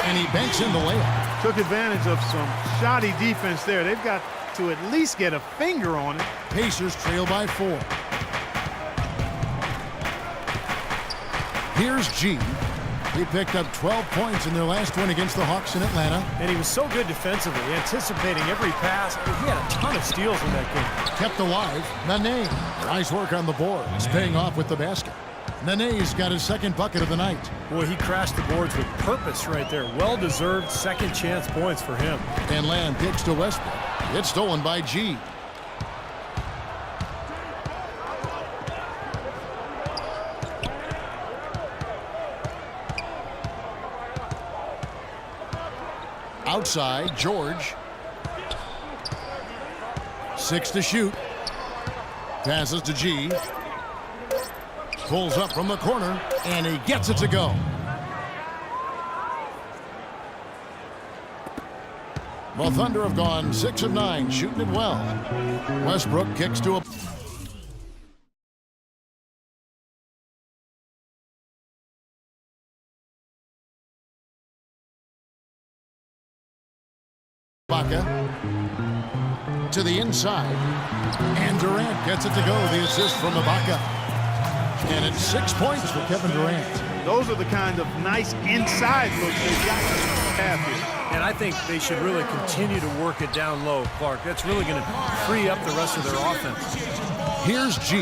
And he banks in the layup. Took advantage of some shoddy defense there. They've got to at least get a finger on it. Pacers trail by 4. Here's G. He picked up 12 points in their last win against the Hawks in Atlanta. And he was so good defensively, anticipating every pass. He had a ton of steals in that game. Kept alive, Nene. Nice work on the boards, paying off with the basket. Nene's got his second bucket of the night. Boy, he crashed the boards with purpose right there. Well-deserved second chance points for him. And Lamb kicks to Westbrook. It's stolen by G. Outside, George. 6 to shoot. Passes to G. Pulls up from the corner, and he gets it to go. The Thunder have gone 6 of 9, shooting it well. Westbrook kicks to a... Ibaka to the inside, and Durant gets it to go. The assist from Ibaka, and it's 6 points for Kevin Durant. Those are the kind of nice inside looks they've got to have here. And I think they should really continue to work it down low, Clark. That's really going to free up the rest of their offense. Here's G,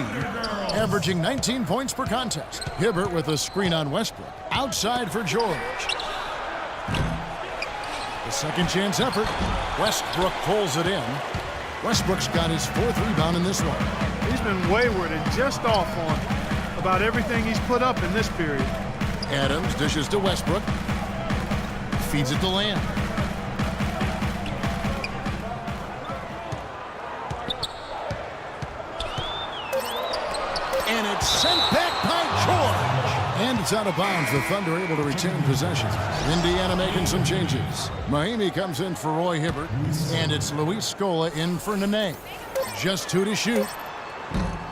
averaging 19 points per contest. Hibbert with a screen on Westbrook. Outside for George. The second chance effort. Westbrook pulls it in. Westbrook's got his 4th rebound in this one. He's been wayward and just off on about everything he's put up in this period. Adams dishes to Westbrook. Feeds it to Lamb. And it's sent back by George. And it's out of bounds. The Thunder able to retain possession. Indiana making some changes. Mahimi comes in for Roy Hibbert. And it's Luis Scola in for Nene. Just 2 to shoot.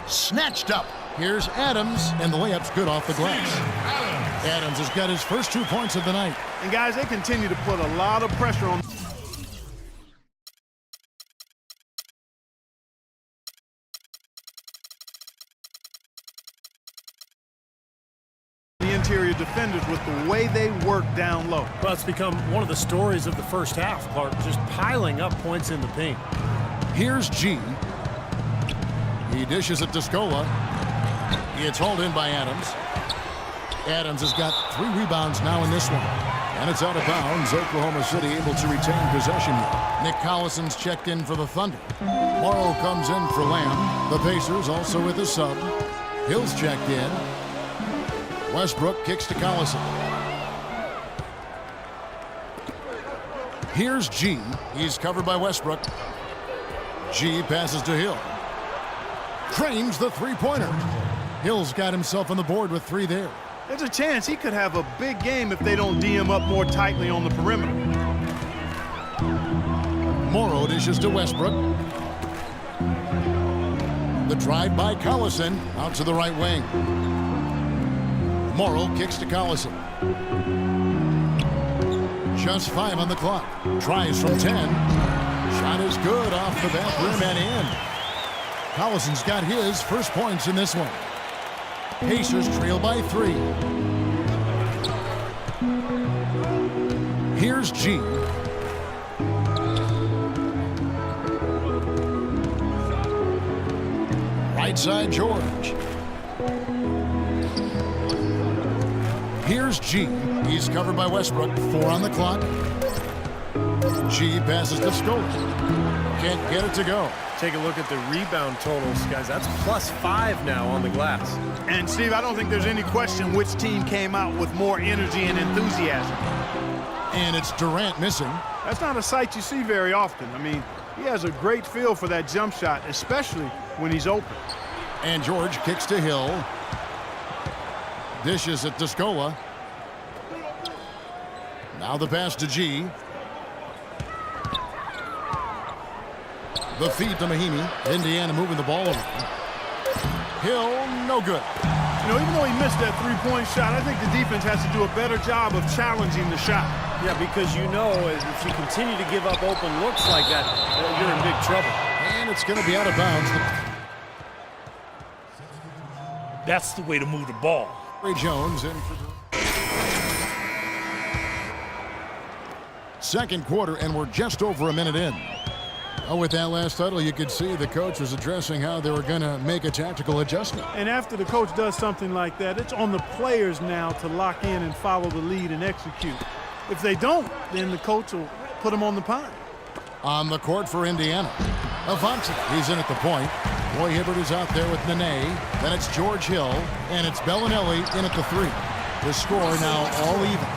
Snatched up. Here's Adams, and the layup's good off the glass. Adams has got his first 2 points of the night. And guys, they continue to put a lot of pressure on the interior defenders with the way they work down low. Well, it's become one of the stories of the first half, Clark, just piling up points in the paint. Here's G. He dishes it to Scola. It's hauled in by Adams. Adams has got 3 rebounds now in this one. And it's out of bounds. Oklahoma City able to retain possession here. Nick Collison's checked in for the Thunder. Morrow comes in for Lamb. The Pacers also with a sub. Hill's checked in. Westbrook kicks to Collison. Here's G. He's covered by Westbrook. G passes to Hill. Cranes the three-pointer. Hill's got himself on the board with 3 there. There's a chance he could have a big game if they don't D him up more tightly on the perimeter. Morrow dishes to Westbrook. The drive by Collison out to the right wing. Morrow kicks to Collison. Just 5 on the clock. Tries from 10. Shot is good off the back rim and in. Collison's got his first points in this one. Pacers trail by 3. Here's G. Right side, George. Here's G. He's covered by Westbrook. 4 on the clock. G passes to Scola. Can't get it to go. Take a look at the rebound totals, guys. That's +5 now on the glass. And, Steve, I don't think there's any question which team came out with more energy and enthusiasm. And it's Durant missing. That's not a sight you see very often. I mean, he has a great feel for that jump shot, especially when he's open. And George kicks to Hill. Dishes it to Scola. Now the pass to G. The feed to Mahimi. Indiana moving the ball over. Hill, no good. You know, even though he missed that three-point shot, I think the defense has to do a better job of challenging the shot. Yeah, because you know if you continue to give up open looks like that, you're in big trouble. And it's going to be out of bounds. That's the way to move the ball. Ray Jones in for second quarter, and we're just over a minute in. Oh, with that last huddle, you could see the coach was addressing how they were going to make a tactical adjustment. And after the coach does something like that, it's on the players now to lock in and follow the lead and execute. If they don't, then the coach will put them on the pine. On the court for Indiana, Avanti, he's in at the point. Roy Hibbert is out there with Nene. Then it's George Hill, and it's Bellinelli in at the three. The score now all even.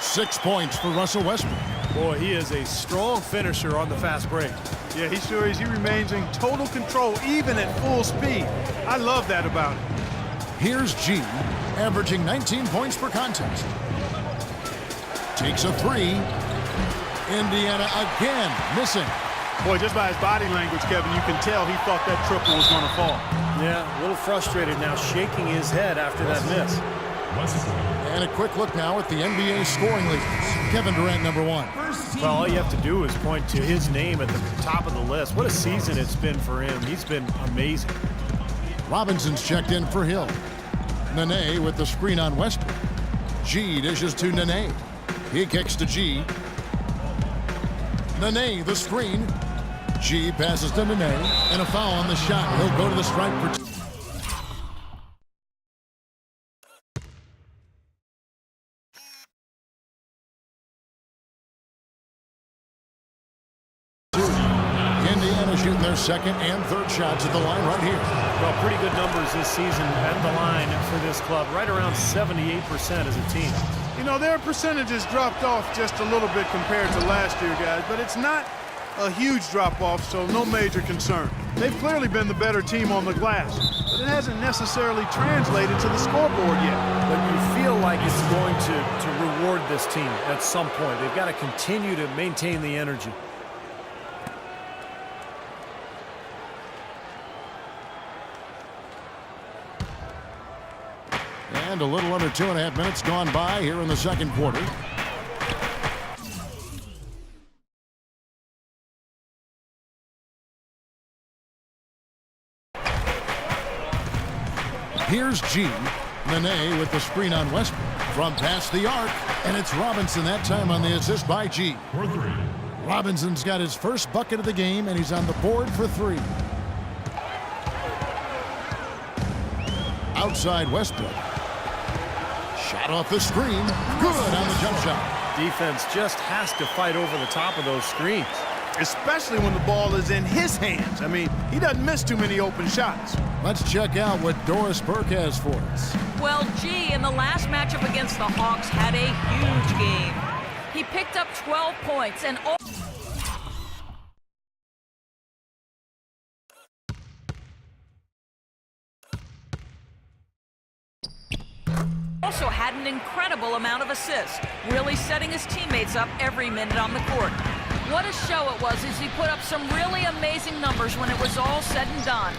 6 points for Russell Westbrook. Boy, he is a strong finisher on the fast break. Yeah, he sure is. He remains in total control, even at full speed. I love that about him. Here's G, averaging 19 points per contest. Takes a three. Indiana again missing. Boy, just by his body language, Kevin, you can tell he thought that triple was going to fall. Yeah, a little frustrated now, shaking his head after that miss. And a quick look now at the NBA scoring leaders. Kevin Durant, number one. Well, all you have to do is point to his name at the top of the list. What a season it's been for him. He's been amazing. Robinson's checked in for Hill. Nene with the screen on Westbrook. G dishes to Nene. He kicks to G. Nene, the screen. G passes to Nene, and a foul on the shot. He'll go to the stripe for two. Indiana shooting their second and third shots at the line right here. Well, pretty good numbers this season at the line for this club. Right around 78% as a team. You know, their percentages dropped off just a little bit compared to last year, guys, but it's not a huge drop-off, so no major concern. They've clearly been the better team on the glass, but it hasn't necessarily translated to the scoreboard yet. But you feel like it's going to reward this team at some point. They've got to continue to maintain the energy. And a little under 2.5 minutes gone by here in the second quarter. Here's G. Nene with the screen on Westbrook from past the arc, and it's Robinson that time on the assist by G. Robinson's got his first bucket of the game, and he's on the board for three. Outside Westbrook. Shot off the screen. Good on the jump shot. Defense just has to fight over the top of those screens. Especially when the ball is in his hands. I mean, he doesn't miss too many open shots. Let's check out what Doris Burke has for us. Well, G, in the last matchup against the Hawks, had a huge game. He picked up 12 points and also had an incredible amount of assists, really setting his teammates up every minute on the court. What a show it was as he put up some really amazing numbers when it was all said and done.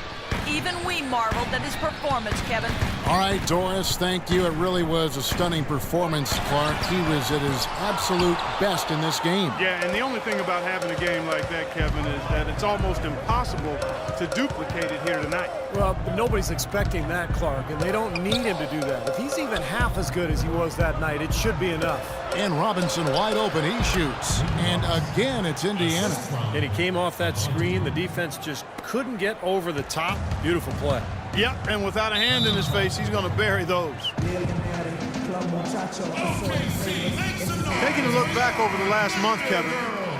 Even we marveled at his performance, Kevin. All right, Doris, thank you. It really was a stunning performance, Clark. He was at his absolute best in this game. Yeah, and the only thing about having a game like that, Kevin, is that it's almost impossible to duplicate it here tonight. Well, nobody's expecting that, Clark, and they don't need him to do that. If he's even half as good as he was that night, it should be enough. And Robinson wide open, he shoots. And again, it's Indiana. And he came off that screen. The defense just couldn't get over the top. Beautiful play. Yep, and without a hand in his face, he's going to bury those. Taking a look back over the last month, Kevin,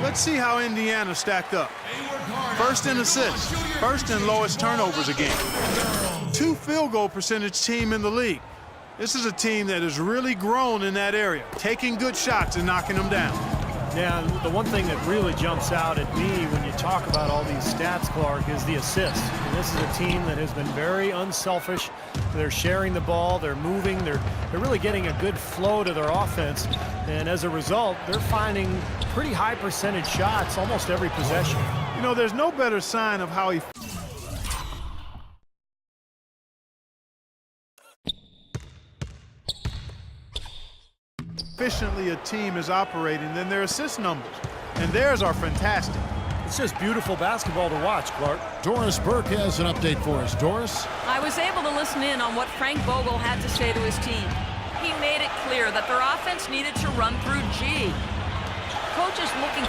let's see how Indiana stacked up. First in assists, first in lowest turnovers a game. 2 field goal percentage team in the league. This is a team that has really grown in that area, taking good shots and knocking them down. Yeah, the one thing that really jumps out at me when you talk about all these stats, Clark, is the assists. And this is a team that has been very unselfish. They're sharing the ball, they're moving, they're really getting a good flow to their offense. And as a result, they're finding pretty high percentage shots almost every possession. You know, there's no better sign of how he efficiently a team is operating than their assist numbers. And theirs are fantastic. It's just beautiful basketball to watch, Clark. Doris Burke has an update for us. Doris? I was able to listen in on what Frank Vogel had to say to his team. He made it clear that their offense needed to run through G. Coach is looking...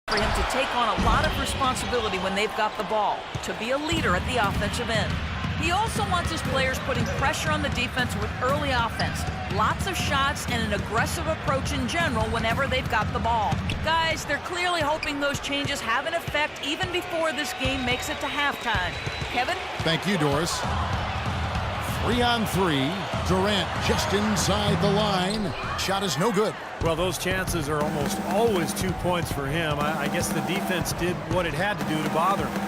for him to take on a lot of responsibility when they've got the ball, to be a leader at the offensive end. He also wants his players putting pressure on the defense with early offense, lots of shots, and an aggressive approach in general whenever they've got the ball. Guys, they're clearly hoping those changes have an effect even before this game makes it to halftime. Kevin? Thank you, Doris. 3-on-3. Durant just inside the line. Shot is no good. Well, those chances are almost always 2 points for him. I guess the defense did what it had to do to bother him.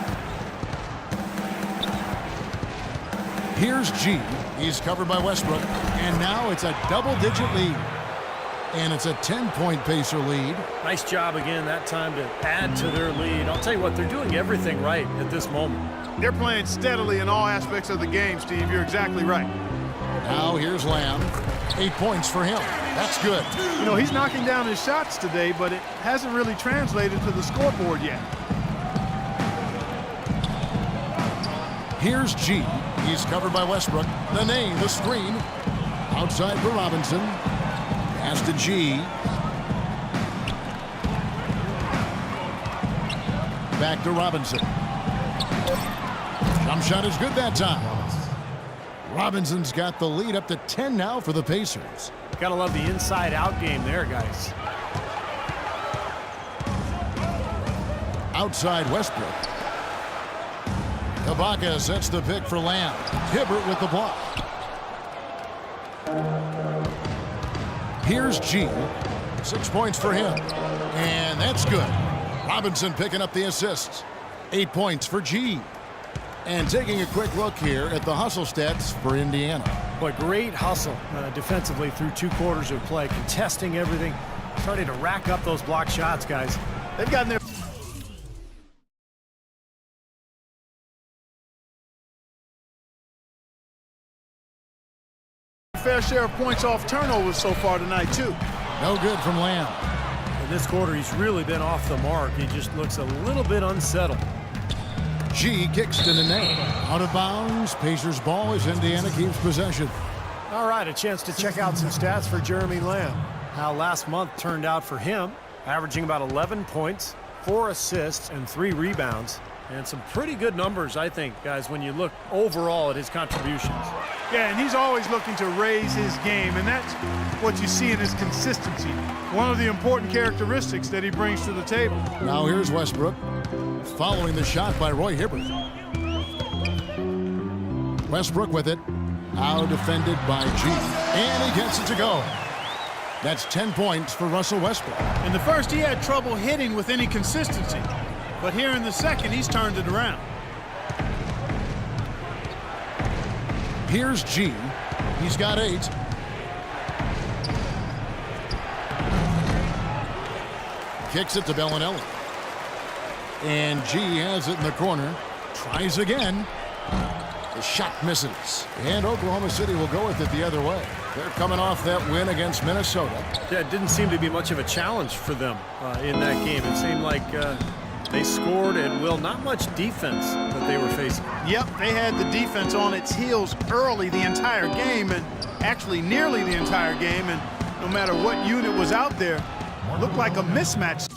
Here's G. He's covered by Westbrook. And now it's a double-digit lead. And it's a 10-point Pacer lead. Nice job again that time to add to their lead. I'll tell you what, they're doing everything right at this moment. They're playing steadily in all aspects of the game, Steve. You're exactly right. Now here's Lamb. 8 points for him. That's good. You know, he's knocking down his shots today, but it hasn't really translated to the scoreboard yet. Here's G. He's covered by Westbrook. Nene, the screen. Outside for Robinson. Pass to G. Back to Robinson. Jump shot is good that time. Robinson's got the lead up to 10 now for the Pacers. Gotta love the inside-out game there, guys. Outside Westbrook. Ibaka sets the pick for Lamb. Hibbert with the block. Here's G. 6 points for him. And that's good. Robinson picking up the assists. 8 points for G. And taking a quick look here at the hustle stats for Indiana. Boy, great hustle defensively through 2 quarters of play, contesting everything, starting to rack up those block shots, guys. They've gotten their fair share of points off turnovers so far tonight, too. No good from Lamb. In this quarter, he's really been off the mark. He just looks a little bit unsettled. G kicks to Nene. Out of bounds. Pacers ball as Indiana keeps possession. All right, a chance to check out some stats for Jeremy Lamb. How last month turned out for him, averaging about 11 points, 4 assists, and 3 rebounds. And some pretty good numbers, I think, guys, when you look overall at his contributions. Yeah, and he's always looking to raise his game, and that's what you see in his consistency. One of the important characteristics that he brings to the table. Now here's Westbrook. Following the shot by Roy Hibbert. Westbrook with it. Now defended by G. And he gets it to go. That's 10 points for Russell Westbrook. In the first, he had trouble hitting with any consistency. But here in the second, he's turned it around. Here's G. He's got 8. Kicks it to Bellinelli. And G has it in the corner. Tries again. The shot misses. And Oklahoma City will go with it the other way. They're coming off that win against Minnesota. Yeah, it didn't seem to be much of a challenge for them in that game. It seemed like they scored at will. Not much defense that they were facing. Yep, they had the defense on its heels early the entire game, and actually nearly the entire game. And no matter what unit was out there, looked like a mismatch.